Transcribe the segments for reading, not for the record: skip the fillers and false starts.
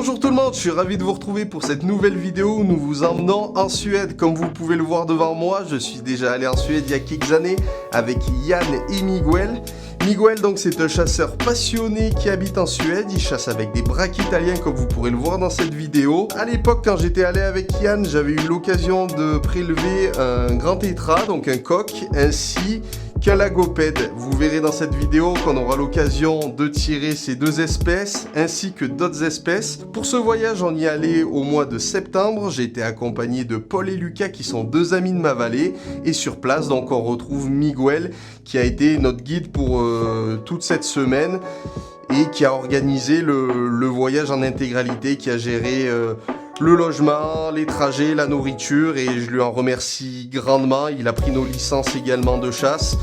Bonjour tout le monde, je suis ravi de vous retrouver pour cette nouvelle vidéo où nous vous emmenons en Suède. Comme vous pouvez le voir devant moi, je suis déjà allé en Suède il y a quelques années avec Yann et Miguel. Miguel, donc, c'est un chasseur passionné qui habite en Suède. Il chasse avec des braques italiens, comme vous pourrez le voir dans cette vidéo. À l'époque, quand j'étais allé avec Yann, j'avais eu l'occasion de prélever un grand tétra, donc un coq, ainsi qu'un lagopède. Vous verrez dans cette vidéo qu'on aura l'occasion de tirer ces deux espèces, ainsi que d'autres espèces. Pour ce voyage, on y allait au mois de septembre. J'ai été accompagné de Paul et Lucas, qui sont deux amis de ma vallée. Et sur place, donc, on retrouve Miguel, qui a été notre guide pour toute cette semaine et qui a organisé le voyage en intégralité, qui a géré le logement, les trajets, la nourriture, et je lui en remercie grandement. Il a pris nos licences également de chasse.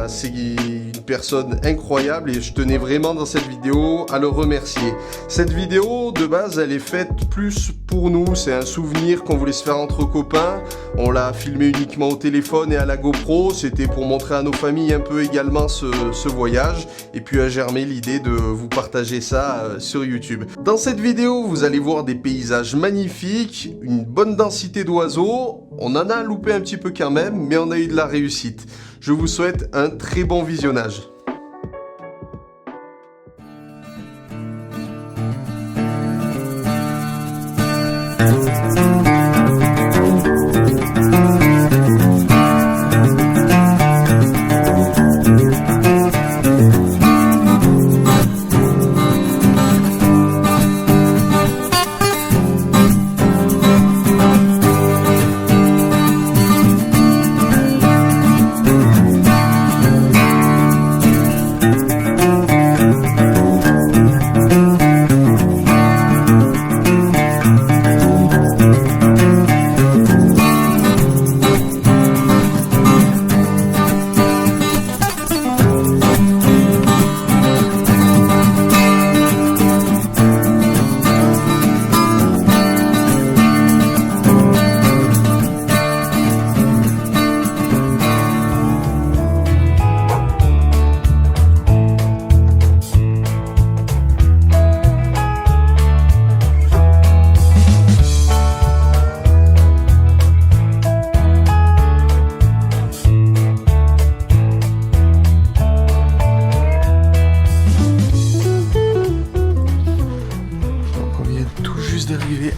C'est une personne incroyable et je tenais vraiment dans cette vidéo à le remercier. Cette vidéo de base, elle est faite plus pour nous, c'est un souvenir qu'on voulait se faire entre copains. On l'a filmé uniquement au téléphone et à la GoPro, c'était pour montrer à nos familles un peu également ce voyage, et puis a germé l'idée de vous partager ça sur YouTube. Dans cette vidéo, vous allez voir des paysages magnifiques, une bonne densité d'oiseaux. On en a loupé un petit peu quand même, mais on a eu de la réussite. Je vous souhaite un très bon visionnage.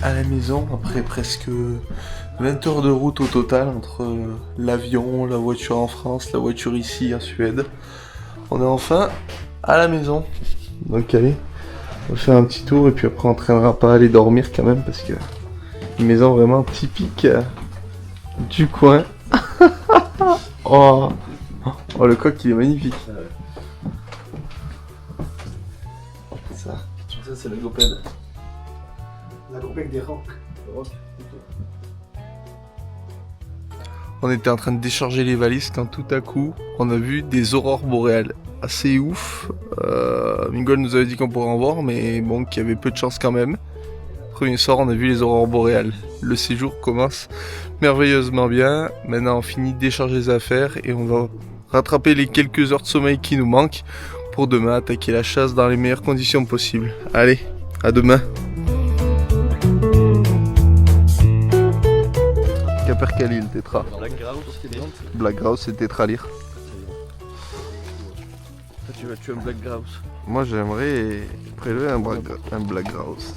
À la maison après presque 20 heures de route au total entre l'avion, la voiture en France, la voiture ici en Suède. On est enfin à la maison. Donc allez, on va faire un petit tour et puis après on traînera pas à aller dormir quand même parce que une maison vraiment typique du coin. Oh, le coq il est magnifique. Ça c'est le lagopède. La compagnie des rocs. On était en train de décharger les valises quand tout à coup on a vu des aurores boréales assez ouf. Miguel nous avait dit qu'on pourrait en voir, mais bon, qu'il y avait peu de chance quand même. Premier soir, on a vu les aurores boréales. Le séjour commence merveilleusement bien. Maintenant, on finit de décharger les affaires et on va rattraper les quelques heures de sommeil qui nous manquent pour demain attaquer la chasse dans les meilleures conditions possibles. Allez, à demain. Capercaillie le tétra. Black Grouse c'est le tétra lire. Tu vas tuer un Black Grouse. Moi j'aimerais prélever un Black Grouse.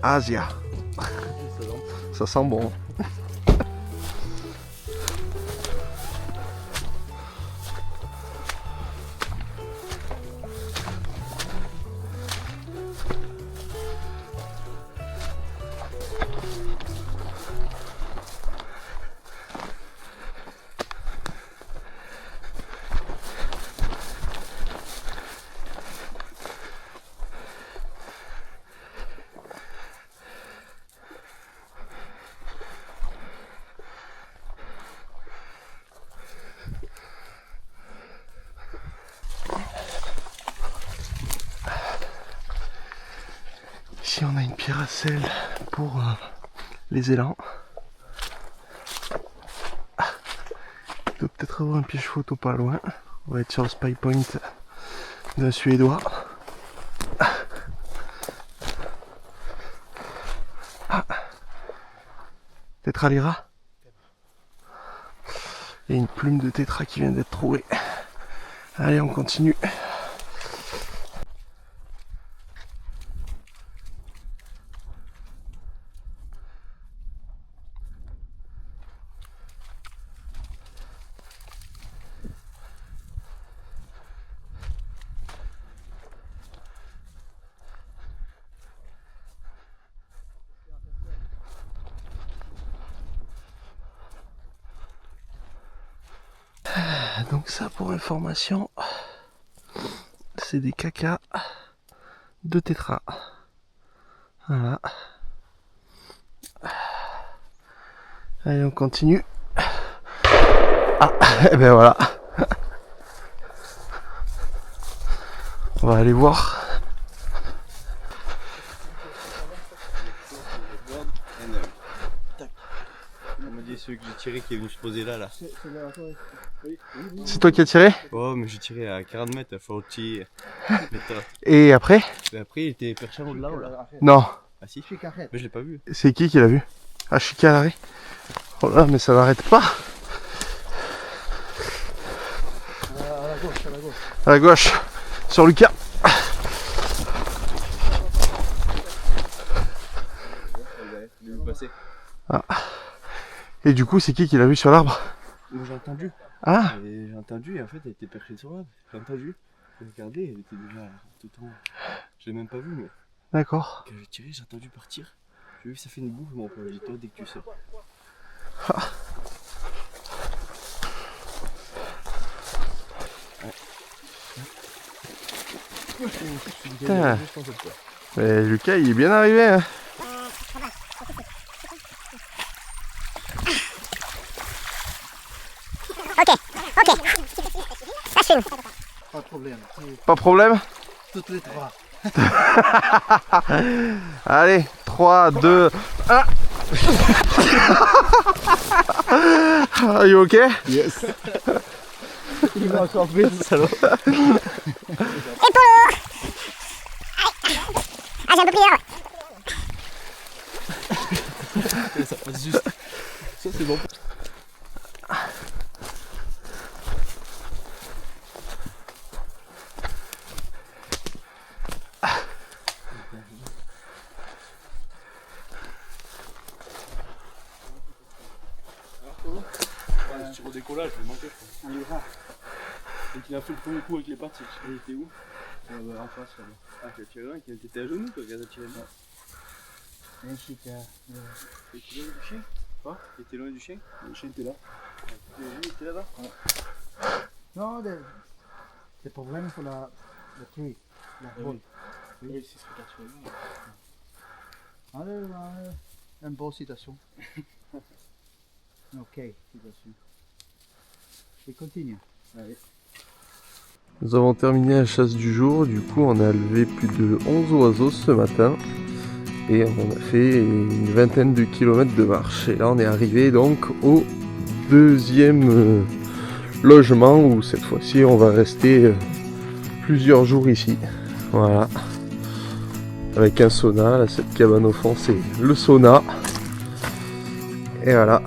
Asia. Ça sent bon. Ici on a une pierre à sel pour les élans. Il doit peut-être avoir un piège photo pas loin. On va être sur le spy point d'un Suédois. Tétra Lyra. Et une plume de tétra qui vient d'être trouvée. Allez, on continue. Donc ça, pour information, c'est des cacas de tétra. Voilà. Allez, on continue. Ah, et ben voilà. On va aller voir. On m'a dit celui que j'ai tiré qui est venu se poser là. C'est toi qui as tiré? Oh, mais j'ai tiré à 40 mètres, il faut tirer. Et après? Mais après, il était perché en haut de là ou là? Non. Ah si? Mais je l'ai pas vu. C'est qui l'a vu? Ah, Chica à l'arrêt. Oh là, mais ça n'arrête pas. À la gauche, à la gauche. À la gauche. Sur Lucas. Je l'ai vu passer. Ah. Et du coup, c'est qui l'a vu sur l'arbre? J'ai entendu. Ah. J'ai entendu et en fait elle était perchée sur l'arbre. J'ai entendu. J'ai regardé, elle était déjà tout en haut. Je l'ai même pas vu mais. D'accord. Quand j'ai tiré, j'ai entendu partir. J'ai vu que ça fait une bouffe, mon pote. J'ai dit toi dès que tu sors. Ah. Putain. Mais Lucas, il est bien arrivé. Hein. Ok. Ça filme. Pas de problème. Pas de problème? Toutes les trois. Allez, 3, 2, 1. Are you okay? Yes. Il m'a encore pris ce salaud. Épaule. Ah, j'ai un peu plié là. Ça passe juste. Ça c'est bon. Je tire au décollage, je vais manquer. Un Lyra. Donc il a fait le premier coup avec les pattes, il était où? En face là-bas. Ah, tu as tiré un qui était à genoux toi, quand tu as tiré un. Un Chica. Il était loin du chien? Quoi? Il était loin du chien? Le chien était là. Il était là-bas? Ouais. Non, le problème c'est la truie, la boule. Oui, c'est ce que tu as tiré. Allez, une bonne citation. Ok, citation. Et continue. Allez. Nous avons terminé la chasse du jour, du coup on a levé plus de 11 oiseaux ce matin et on a fait une vingtaine de kilomètres de marche. Et là on est arrivé donc au deuxième logement où cette fois-ci on va rester plusieurs jours ici. Voilà. Avec un sauna, là cette cabane au fond c'est le sauna. Et voilà.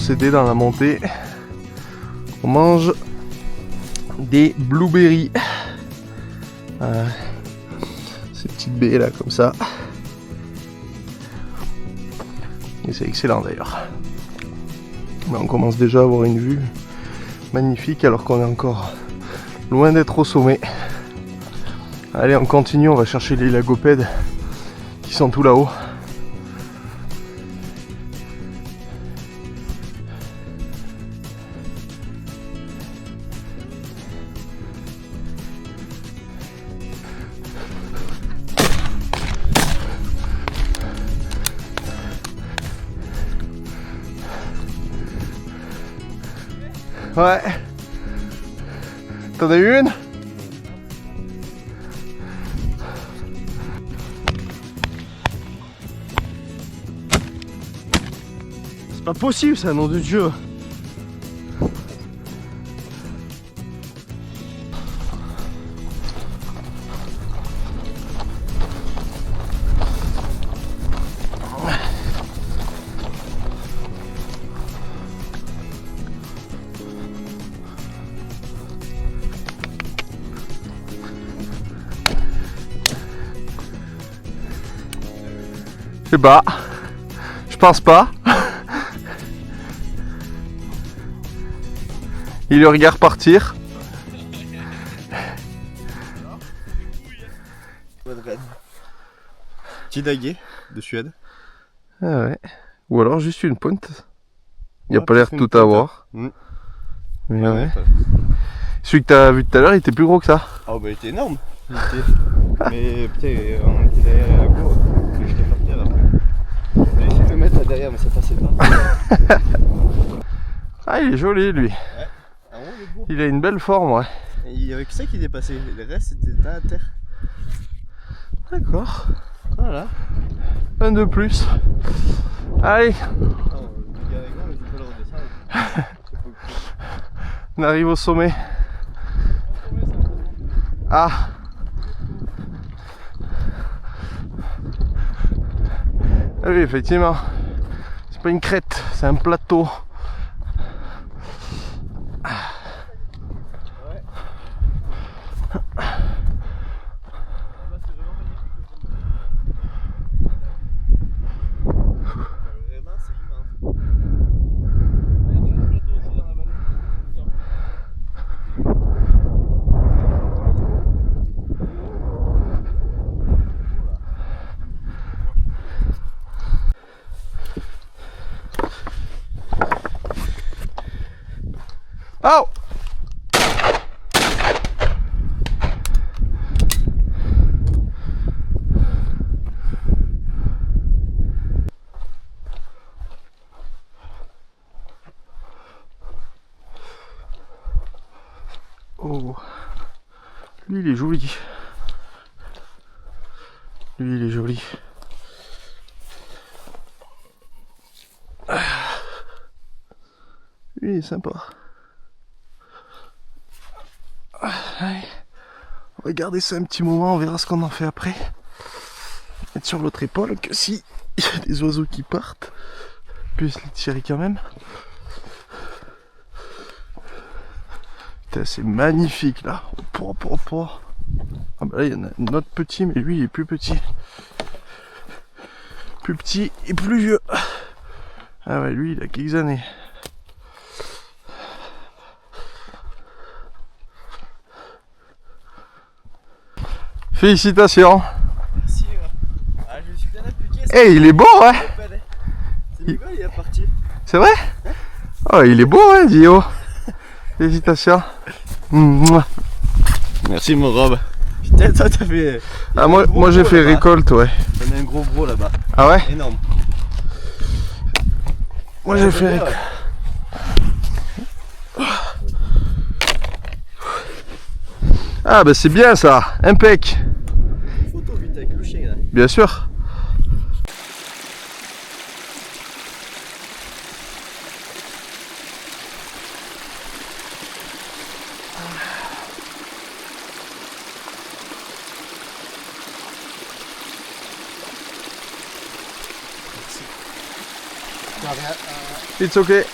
procéder dans la montée. On mange des blueberries. Ces petites baies là comme ça. Et c'est excellent d'ailleurs. Mais on commence déjà à avoir une vue magnifique alors qu'on est encore loin d'être au sommet. Allez, on continue, on va chercher les lagopèdes qui sont tout là-haut. Ouais. T'en as eu une? C'est pas possible ça, nom de Dieu. Je sais pas. Je pense pas. Il le regarde partir. Petit daguet de Suède. Ah ouais. Ou alors juste une pointe. Il a Ouais, pas l'air de peut-être tout une avoir. pointe. Mais ouais. Celui que t'as vu tout à l'heure, il était plus gros que ça. Ah bah il était énorme. Mais putain, on était derrière la cour. J'étais par terre après. J'ai essayé de me mettre là derrière mais ça passait pas. Ah, il est joli lui. Ah ouais, il est beau. Il a une belle forme, ouais. Et il y avait que ça qui dépassait. Le reste c'était à terre. D'accord. Voilà. Un de plus. Allez, Non, le gars avec moi, mais je peux le redescendre. on arrive au sommet. Ah. Ah oui, effectivement. C'est pas une crête, c'est un plateau. Vraiment, c'est immense. Oh! Oh, lui il est joli. Lui il est joli. Lui il est sympa. Allez. On va garder ça un petit moment, on verra ce qu'on en fait après. Mettre sur l'autre épaule que si il y a des oiseaux qui partent, puisse les tirer quand même. Putain, c'est magnifique là. Ah bah là il y en a un autre petit, mais lui il est plus petit. Plus petit et plus vieux. Ah ouais, lui il a quelques années. Félicitations. Merci. Ah, je me suis bien appliqué. Eh, il est beau, ouais. C'est Miguel, il est parti. C'est vrai? Oh, il est beau, hein, Dio. Félicitations. Mouah. Merci mon Rob. Putain, toi t'as fait. Ah, moi j'ai fait récolte, ouais. Il y en a un gros gros là-bas. Ah ouais? Énorme. Moi j'ai fait récolte. Ah bah c'est bien ça, impec. Une photo vite avec le chien là. Bien sûr. It's okay.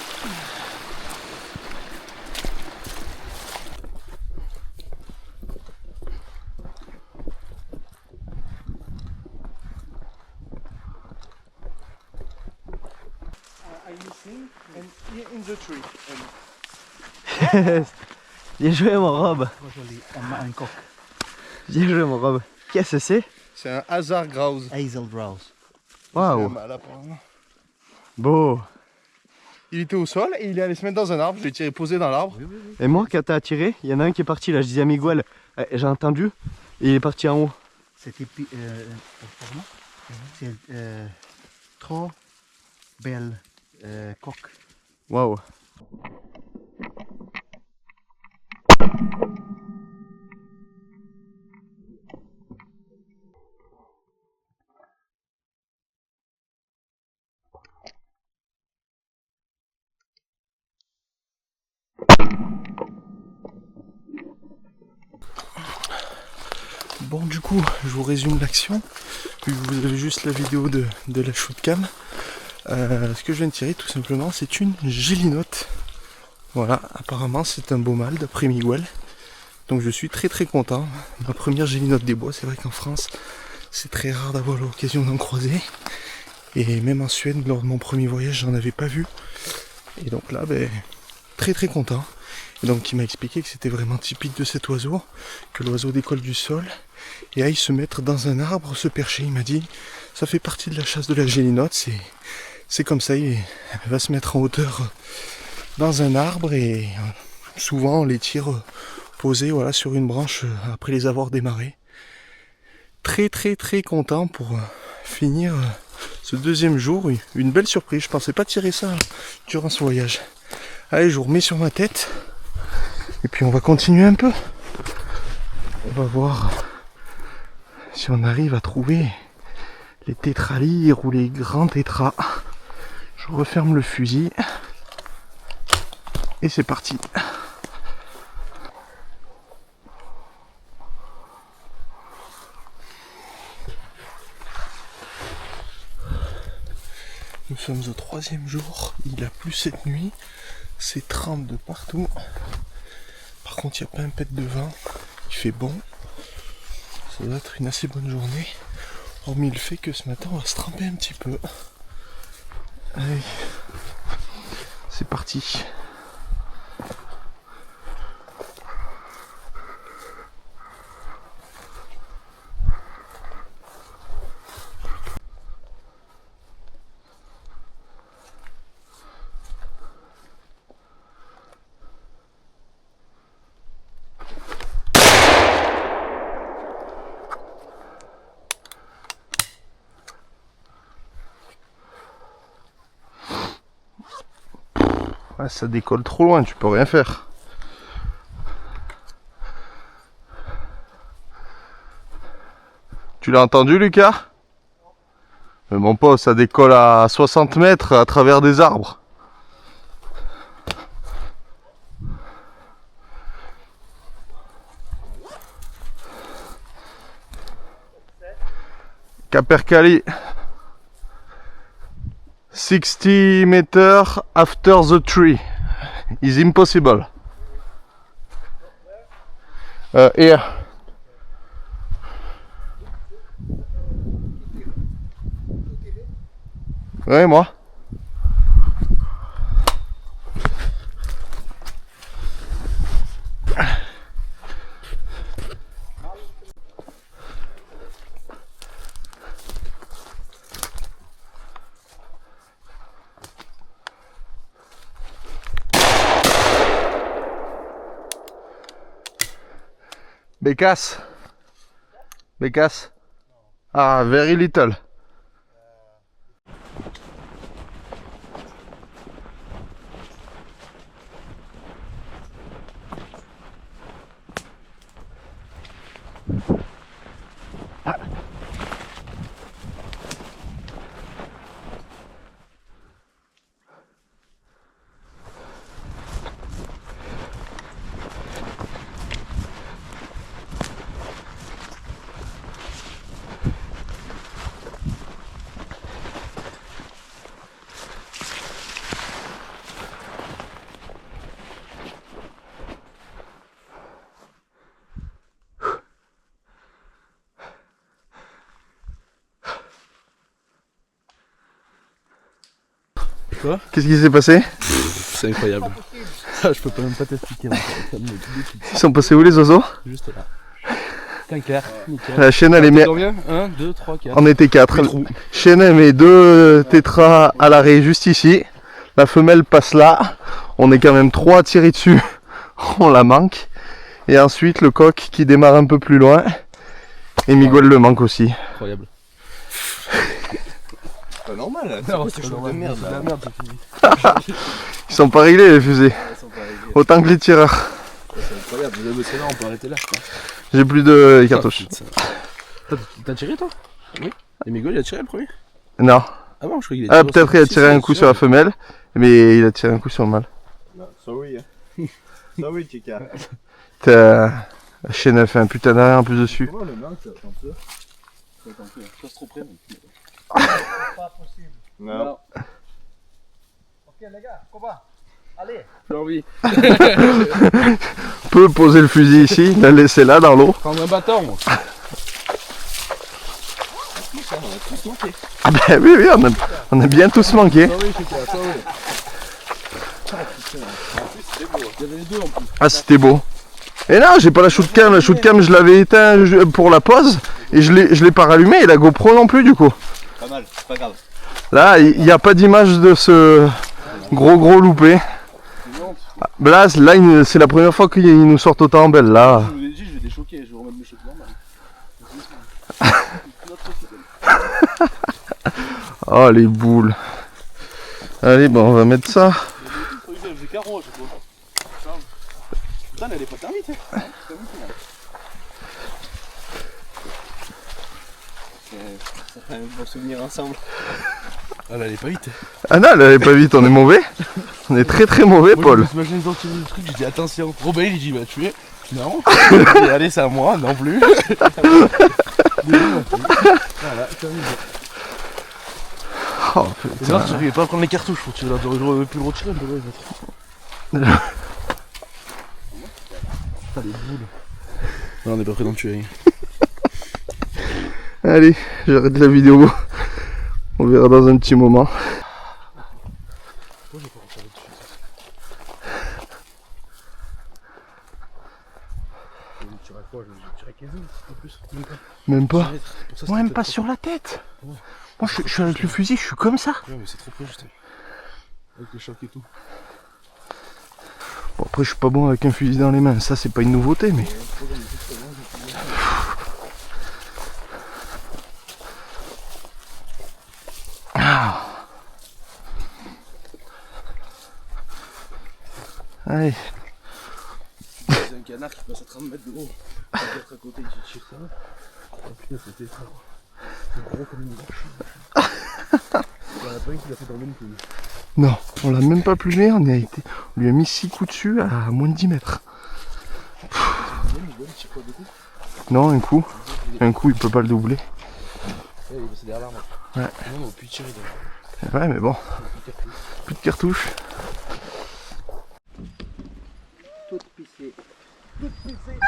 I'm missing, and here in the tree. Bien joué mon Rob. Un coq. Bien joué mon Rob. Qu'est-ce que c'est? C'est un hasard grouse. Hazel grouse. Waouh. Mal, apparemment. Beau. Il était au sol et il est allé se mettre dans un arbre. Je l'ai tiré posé dans l'arbre. Et moi quand t'as tiré, il y en a un qui est parti là, je disais à Miguel, j'ai entendu, et il est parti en haut. C'était c'est trop belle coq. Waouh. Bon, du coup, je vous résume l'action. Vous avez juste la vidéo de la shoot cam. Ce que je viens de tirer, tout simplement, c'est une gélinote. Voilà, apparemment, c'est un beau mâle d'après Miguel. Donc, je suis très très content. Ma première gélinote des bois, c'est vrai qu'en France, c'est très rare d'avoir l'occasion d'en croiser. Et même en Suède, lors de mon premier voyage, j'en avais pas vu. Et donc là, ben, très très content. Et donc, il m'a expliqué que c'était vraiment typique de cet oiseau, que l'oiseau décolle du sol et aille se mettre dans un arbre, se percher. Il m'a dit, ça fait partie de la chasse de la gélinote, c'est comme ça, elle va se mettre en hauteur dans un arbre et souvent on les tire posés voilà, sur une branche après les avoir démarrés. Très très très content pour finir ce deuxième jour, une belle surprise, je pensais pas tirer ça durant ce voyage. Allez, je vous remets sur ma tête. Et puis on va continuer un peu. On va voir si on arrive à trouver les tétralyres ou les grands tétras. Je referme le fusil. Et c'est parti. Nous sommes au 3e jour. Il a plu cette nuit. C'est trempe de partout. Par contre, il n'y a pas un pet de vent, il fait bon. Ça doit être une assez bonne journée. Hormis le fait que ce matin, on va se tremper un petit peu. Allez, c'est parti. Ouais, ça décolle trop loin, tu peux rien faire. Tu l'as entendu, Lucas? Mais mon pote, ça décolle à 60 mètres à travers des arbres. Capercaillie. 60 meters after the tree is impossible. Here. Ouais, moi. Bécasse. Bécasse. Ah, very little. Quoi? Qu'est-ce qui s'est passé? C'est incroyable. Ça, je peux pas même pas t'expliquer. Ils sont passés où les oiseaux? Juste là. Teint clair, nickel. La chienne elle est Combien? 1, 2, 3, 4. On était 4. Chienne elle met 2 tétras à l'arrêt juste ici. La femelle passe là. On est quand même 3 à tirer dessus. On la manque. Et ensuite le coq qui démarre un peu plus loin. Et Miguel le manque aussi. Incroyable. Pas normal là. Non, c'est de merde. C'est de la merde, c'est fini. Ils sont pas réglés les fusées. Ils sont pas réglés. Autant que les tireurs. C'est incroyable. Vous avez bossé là, on peut arrêter là. J'ai plus de cartouches. T'as tiré toi? Oui. Et Miguel il a tiré le premier? Non. Ah bon, je crois qu'il a tiré. Ah peut-être il a tiré un coup sur la femelle. Mais il a tiré un coup sur le mâle. Sorry. Sorry, Chica. La chienne elle fait un putain d'arrêt en plus dessus. Comment le manque ça comme ça? Ça se trop près. Pas possible. Non. Ok les gars, comment? Allez. J'ai envie. On peut poser le fusil ici, la laisser là dans l'eau. Prendre un bâton moi. Ah ben oui, on a bien tous manqué. Sorry, Chica, sorry. Il y avait les deux en plus. Ah c'était beau. Et non, j'ai pas la shootcam, la shootcam je l'avais éteint pour la pause et je l'ai pas rallumé et la GoPro non plus du coup. Pas mal, c'est pas grave. Là, il n'y a pas d'image de ce gros loupé. Là, c'est la première fois qu'ils nous sortent autant en belle là. Je vous ai dit, je vais déchoquer, je vais remettre mes cheveux normales. Oh les boules. Allez, bon, on va mettre ça. J'ai carreau à chaque fois. Putain, elle est pas terminée. Ça fait un bon souvenir ensemble. Ah là, elle est pas vite. Ah non, elle allait pas vite, on est mauvais. On est très mauvais, Paul. Je me suis imaginé dans le truc, j'ai dit attention. Robin, il dit bah tu es. Non. Et allez, c'est à moi, non plus. Voilà, terminé. Oh C'est là, putain. tu ne pas prendre les cartouches, faut que tu j'aurais pu le retirer un peu là. Putain, les boules. Non, on est pas prêt d'en tuer. Allez, j'arrête la vidéo. On verra dans un petit moment. Même pas. Moi, même pas sur la tête. Moi, je suis avec le fusil, je suis comme ça. Ouais, mais c'est trop près, juste. Avec les chocs et tout. Bon, après, je suis pas bon avec un fusil dans les mains. Ça, c'est pas une nouveauté, mais. Allez. C'est un canard qui passe à 30 mètres de haut. Il va être à côté, il tire ça. Oh putain, c'était ça. C'est gros comme une vache. Il y en a pas un qui l'a fait dans le même coup. Non, on l'a même pas plumé, on lui a mis 6 coups dessus à moins de 10 mètres. Non, un coup. Un coup, il peut pas le doubler. Ouais, il est passé derrière l'arme. Ouais. Non, on peut tirer derrière. Ouais, mais bon. Plus de cartouches. Toute pissée. Toute pissée.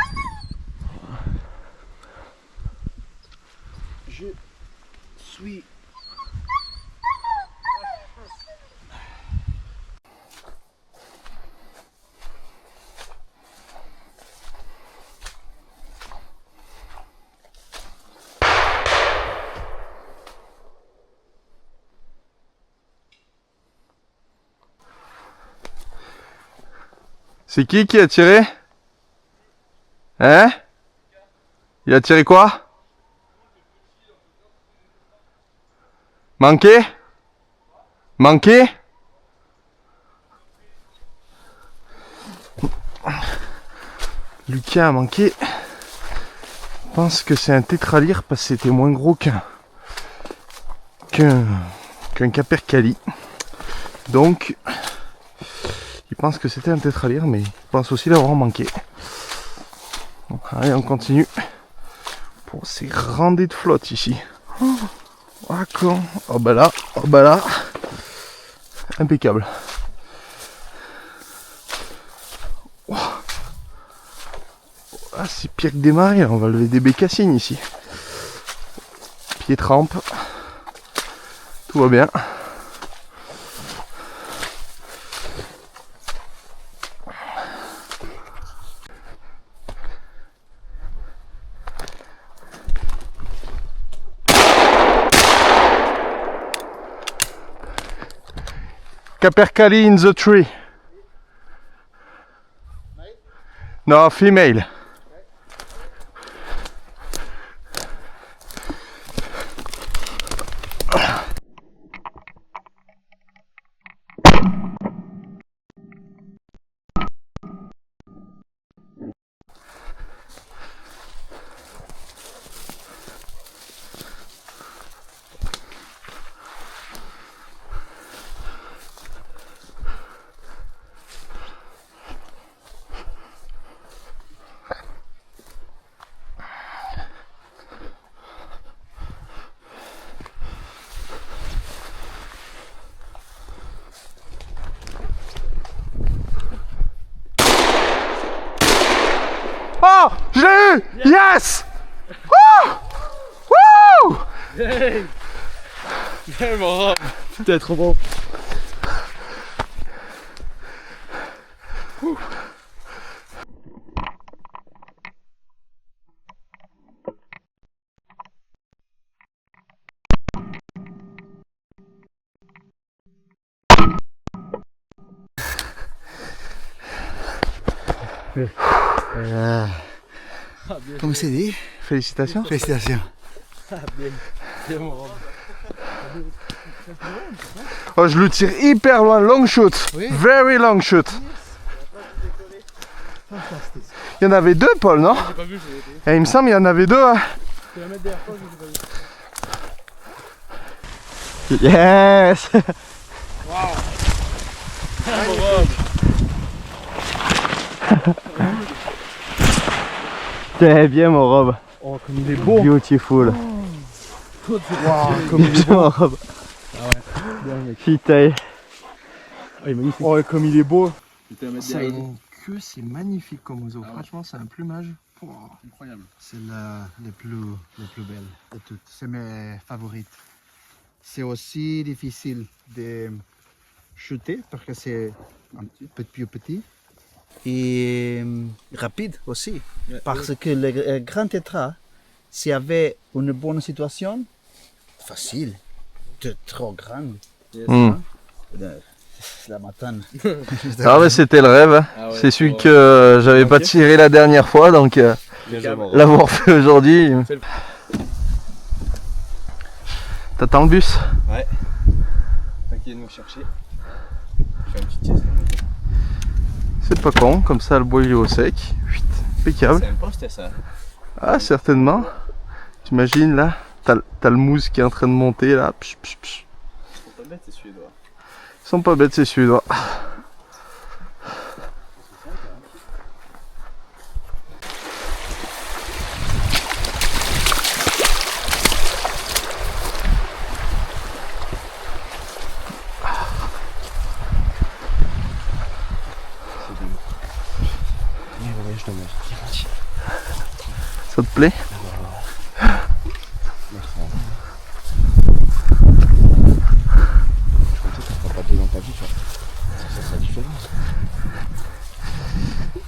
Je suis. C'est qui a tiré? Hein? Il a tiré quoi? Manqué? Manqué? Lucas a manqué. Je pense que c'est un tétralyre parce que c'était moins gros qu'un capercaillie. Donc il pense que c'était un tétralyre, mais il pense aussi l'avoir manqué. Bon, allez, on continue pour ces randées de flotte ici. Ah con. Oh bah là, impeccable. Oh. Ah, c'est pire que des marées, on va lever des bécassines ici. Pied trempe. Tout va bien. Capercaillie in the tree. No, female. Oh, je l'ai eu! Yes! Wouh! Wouh! Viens mon Rob. Putain, trop bon. Comme c'est dit, Félicitations. félicitations. Viens mon Rob. Oh, je le tire hyper loin, long shoot. Oui. Very long shoot. Fantastique. Il y en avait deux, Paul, non? J'ai pas vu, je l'ai été. Il me semble qu'il y en avait deux. Hein. Je vais la mettre derrière toi, je l'ai pas vu. Yes! Viens mon Rob. T'es bien, mon Rob. Oh, comme il est beau. Beautiful. Wow, Comme il est mon Rob. Bien, mec. Fitaille. Oh, il est magnifique. Oh, comme il est beau. Je vais te la mettre Ça a derrière. une queue, c'est magnifique comme oiseau. Ah ouais. Franchement, c'est un plumage. Incroyable. C'est la plus belle de toutes. C'est mes favorites. C'est aussi difficile de shooter parce que c'est un peu plus petit. Et rapide aussi. Parce que le grand tétra, s'il y avait une bonne situation, facile, trop grande. Hmm. La matane. Ah, mais c'était le rêve. Hein. Ah ouais, C'est celui ouais. que j'avais pas tiré la dernière fois, donc Bien joué, mon Rob. l'avoir fait aujourd'hui. C'est le- T'attends le bus? Ouais. T'inquiète de nous chercher. Je fais un petit test. C'est pas con, comme ça le bois il est au sec. Chut, impeccable. C'est un poste ça. Ah, certainement. T'imagines là, t'as le mousse qui est en train de monter là. Psh, psh, psh. Ils sont pas bêtes ces Suédois. Ils sont pas bêtes ces Suédois. Ça te plaît?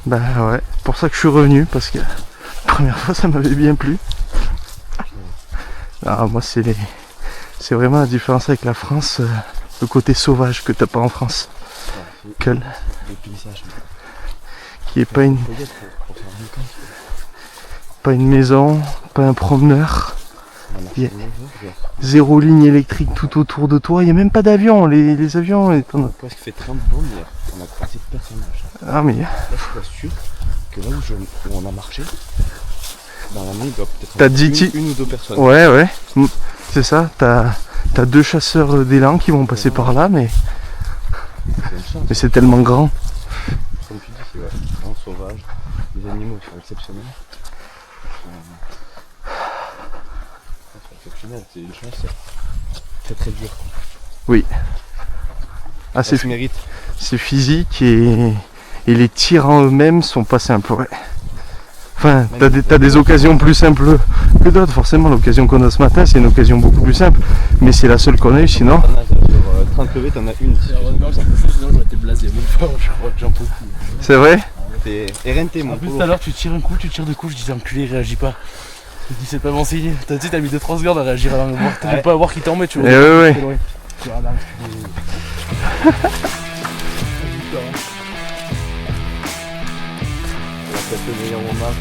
Bah ouais, c'est pour ça que je suis revenu, parce que la première fois ça m'avait bien plu. Ah, moi c'est vraiment la différence avec la France, le côté sauvage que t'as pas en France. Que qui est pas une maison, pas un promeneur. Il y a zéro ligne électrique tout autour de toi, il n'y a même pas d'avion, les avions étant... Presque fait 30 bornes hier, on a croisé personne. Ah mais Là je suis sûr que là où on a marché, dans l'année il doit peut-être T'as avoir dit une ou deux personnes. ouais, c'est ça, t'as deux chasseurs d'élan qui vont passer par là, mais C'est une chance. c'est tellement grand. Comme tu dis, c'est vraiment sauvage, les animaux sont exceptionnels. C'est exceptionnel, c'est une chance très très dure. Oui. Ah, Ça se mérite. c'est physique et les tirs en eux-mêmes sont pas simples, ouais. Enfin, t'as des occasions plus simples que d'autres, forcément. L'occasion qu'on a ce matin, c'est une occasion beaucoup plus simple, mais c'est la seule qu'on a eu, sinon... T'en as, sur 30 PV, t'en as une. Heureusement que sinon j'aurais été blasé. Même pas, je crois que j'en peux plus. C'est vrai? T'es RNT mon En plus, polo. tout à l'heure, tu tires un coup, tu tires deux coups, je disais enculé, il réagit pas. Je dis c'est pas bon signe. T'as mis 2-3 secondes à réagir à voir. T'as Ouais. pas à voir qui t'en met, tu vois. Eh ouais. C'est loin. Peut-être le meilleur moment.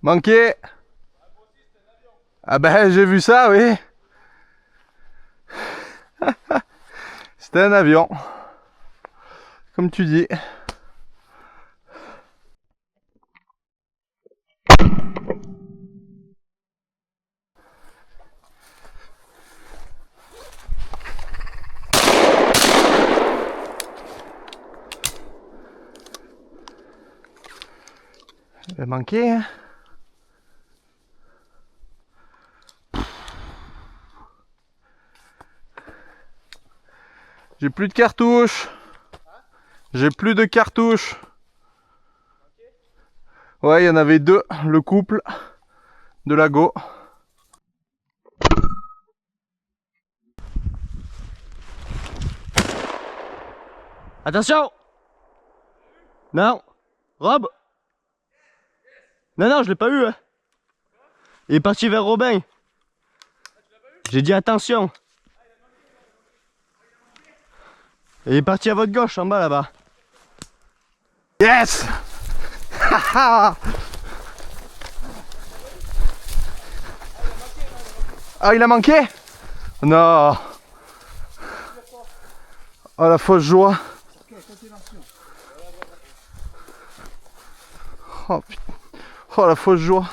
Manqué. Ah ben j'ai vu ça, oui. C'était un avion. Comme tu dis. Manqué, hein. J'ai plus de cartouches. J'ai plus de cartouches. Ouais, il y en avait deux, le couple de la Go. Attention! Non! Rob! Non, je l'ai pas eu, hein. Il est parti vers Robin. J'ai dit attention. Il est parti à votre gauche, en bas là-bas. Yes! Ah, il a manqué? Non. Oh, la fausse joie. Oh putain. Oh, la fausse joie.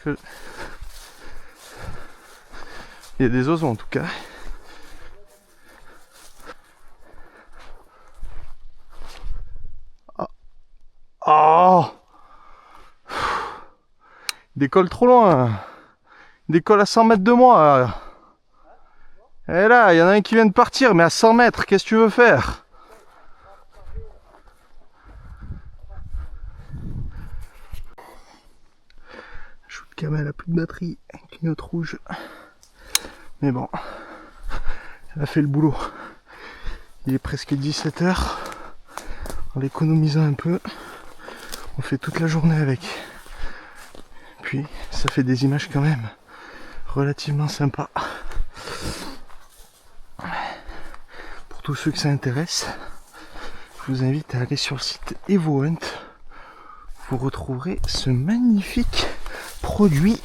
Il y a des oiseaux en tout cas. Oh, il décolle trop loin. Il décolle à 100 mètres de moi. Et là, il y en a un qui vient de partir, mais à 100 mètres, qu'est-ce que tu veux faire? Shoot Camel a plus de batterie, clignote rouge. Mais bon, elle a fait le boulot. Il est presque 17 h. En l'économisant un peu, on fait toute la journée avec. Puis ça fait des images quand même relativement sympas. Pour tous ceux que ça intéresse, je vous invite à aller sur le site EvoHunt. Vous retrouverez ce magnifique produit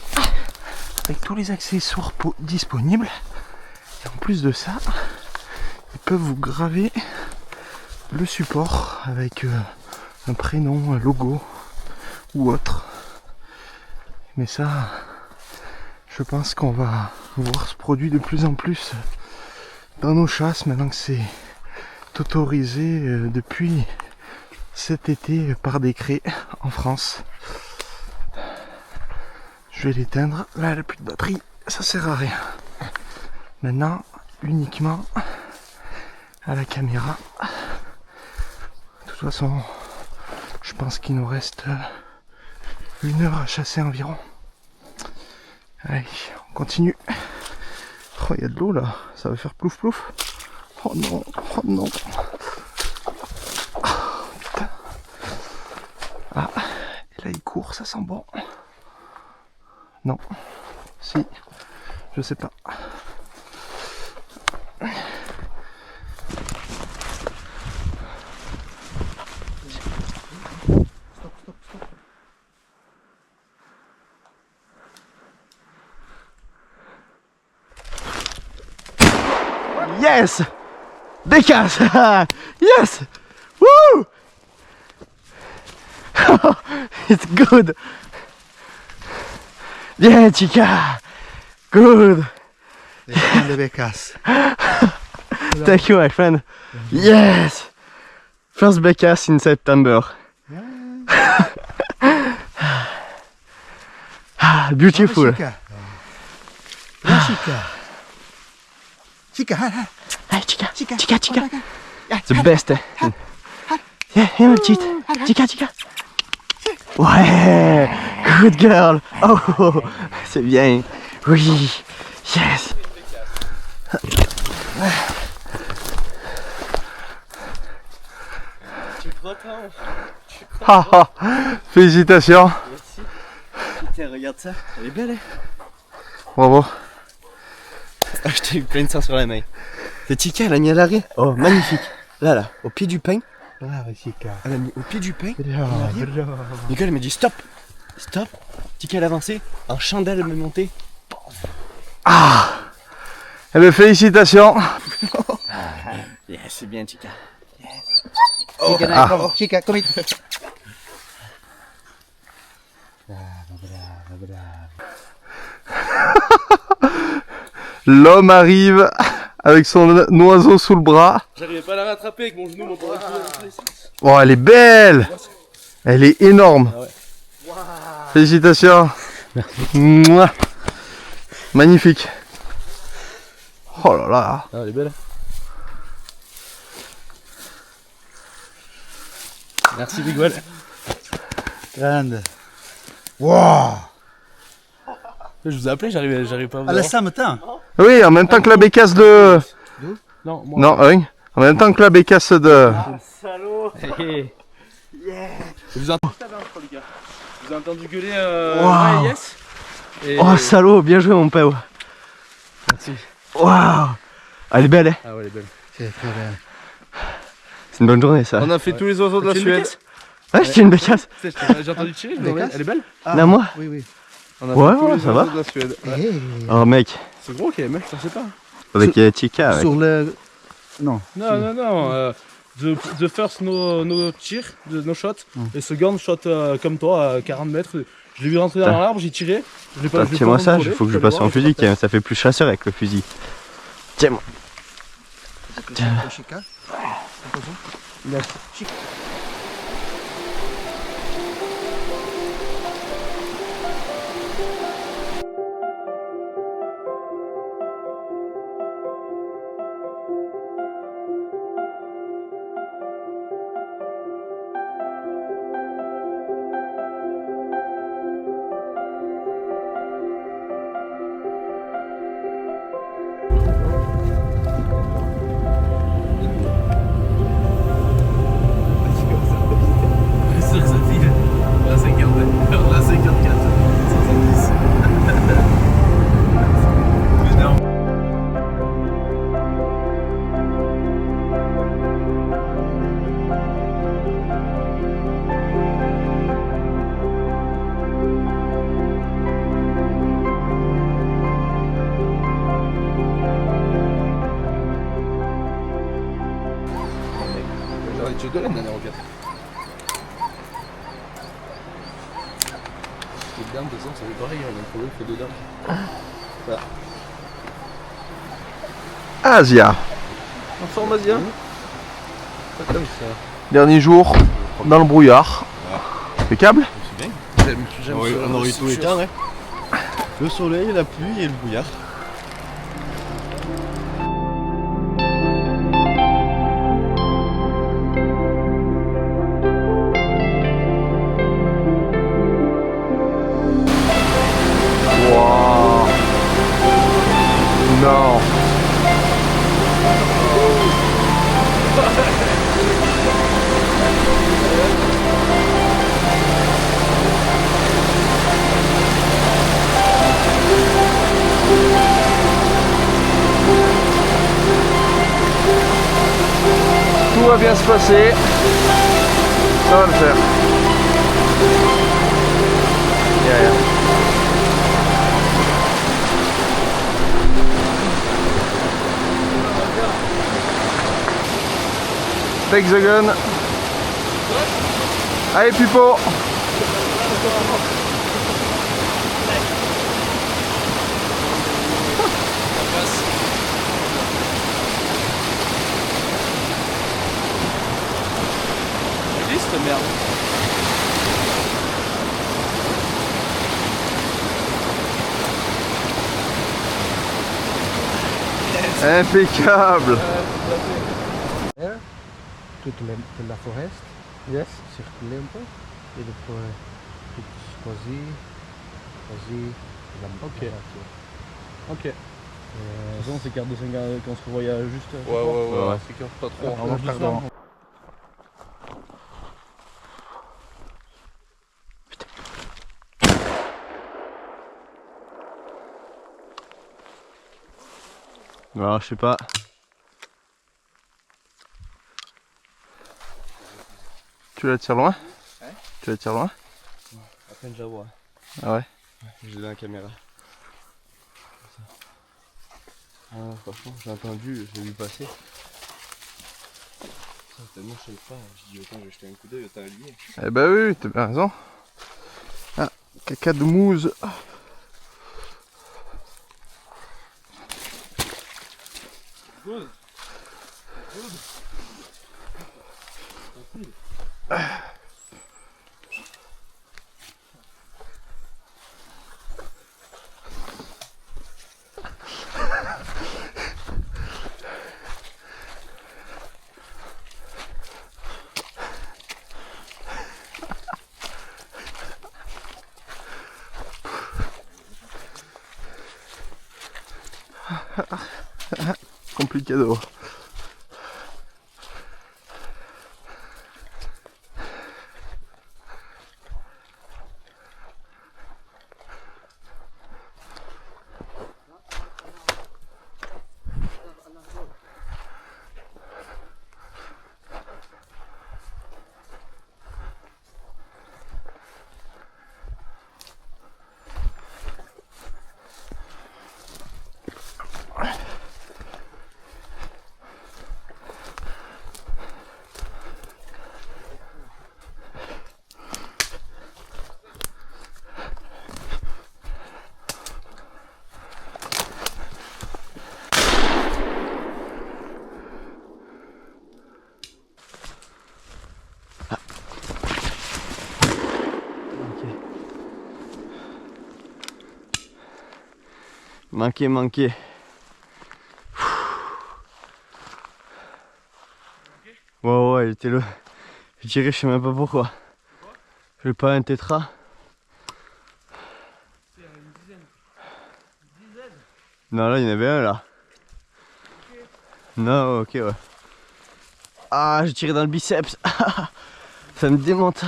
avec tous les accessoires disponibles. Et en plus de ça, ils peuvent vous graver le support avec un prénom, un logo ou autre. Mais ça, je pense qu'on va voir ce produit de plus en plus dans nos chasses maintenant que c'est autorisé depuis cet été par décret en France. Je vais l'éteindre. Là, elle n'a plus de batterie, ça sert à rien. Maintenant, uniquement à la caméra. De toute façon, je pense qu'il nous reste 1 heure à chasser environ. Allez, on continue. Oh, il y a de l'eau là, ça va faire plouf plouf. Oh non, oh non. Oh, putain. Ah, et là il court, ça sent bon. Non, si, je sais pas. Yes! Bécasse! Yes! Woo! It's good! Bien, chica! Good! de bécasse. Thank you, my friend. Yes! First bécasse in September. Beautiful. Chica. Yeah, chica. Chica, Hey, chica, chica, chica, chica. Yeah, The best. Yeah, yeah, cheat. Chica, chica. Ouais, good girl. Oh, c'est bien. Oui, yes. Tu crois, toi? Ah, félicitations. Merci. Tiens, regarde ça. Elle est belle, hein? Bravo. Ah, je t'ai eu plein de sang sur la main. C'est Chica, elle a mis à l'arrêt. Oh, magnifique. Là, au pied du pain. Bravo, chica. Elle a mis au pied du pain. Bravo. Nicole, elle m'a dit stop. Stop. Chica, elle a avancé. En chandelle, elle m'a monté. Ah, eh bien, félicitations. Yes, c'est bien, Chica. Chica, come, chica, come. L'homme arrive avec son oiseau sous le bras. J'arrivais pas à la rattraper avec mon genou, mon bras. Oh, elle est belle. Elle est énorme. Félicitations. Mouah. Magnifique. Oh là là. Ah, elle est belle. Merci, Miguel. Grande. Wow. Je vous ai appelé, j'arrive pas à vous À la avoir. samedi. Oui, en même temps que la bécasse de... Non, moi. Non, oui. En même temps que la bécasse de... Salaud. Vous avez entendu gueuler Wow. ouais, yes. Et... Oh, salaud, bien joué, mon père. Merci. Waouh. Elle est belle, hein. Ah ouais, elle est belle. C'est très bien. C'est une bonne journée, ça. On a fait tous les oiseaux de la Tu veux une Suède. bécasse? Ouais, j'ai une bécasse. J'ai entendu tirer, je me demandais, elle est belle. Ah, Là, moi. Oui, oui. On a Ouais, fait tous ouais, les ça va. oiseaux de la Suède. Hey. Oh, mec. C'est gros, ok, mec, je sais pas. Avec Chica, ouais. Sur le... Non. Non. The first no tir, no shot. Et second shot comme toi à 40 mètres. Je l'ai vu rentrer dans l'arbre, j'ai tiré. Je l'ai pas. Tiens-moi ça, il faut que je passe en fusil, tiens, ça fait plus chasseur avec le fusil. Tiens-moi. Chica. C'est sûr que ça file. La 54, 110. Énorme. J'aurais tué de la dernière roquette. Les dames, de toute façon, ça fait pareil, on a un problème, il faut deux dames. Asia. En forme Asia. Pas comme ça. Dernier jour, dans le brouillard. Impeccable. C'est bien. J'aime on aurait eu tous les temps, hein. Le soleil, la pluie et le brouillard. Wow. Non. Tout va bien se passer. Ça va le faire. Yeah. Take the gun. Allez Pipo. Cette merde. Impeccable. Toute la forêt, Yes. circuler un peu, et après tout choisir, la Ok. Ok. De toute façon, c'est carte de 5 qu'on se revoit juste. Ouais. C'est sûr, pas trop. On marche doucement. Alors, je sais pas. Tu la tires loin? Hein? Tu la tires loin? À peine je la vois. Ah ouais? J'ai la caméra. Ah, franchement, j'ai entendu, j'ai vu passer. Ça, tellement je sais pas. Je dis autant je vais jeter un coup d'œil, autant allier. Eh bah oui, t'as bien raison. Ah, caca de mousse. Good. Complicado. Manqué. Ouais, il était là. Je dirais, je sais même pas pourquoi. Je vais pas un tétra. Non, là, il y en avait un là. Non, ok, ouais. Ah, j'ai tiré dans le biceps. Ça me démonte.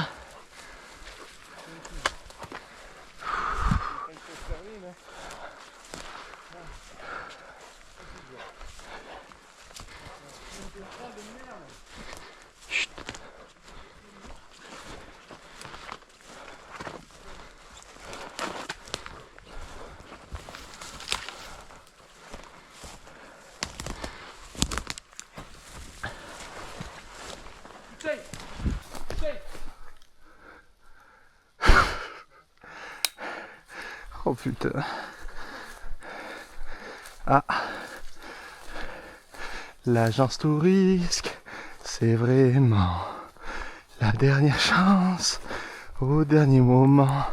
Oh putain. Ah. L'agence Tourisque, c'est vraiment la dernière chance au dernier moment.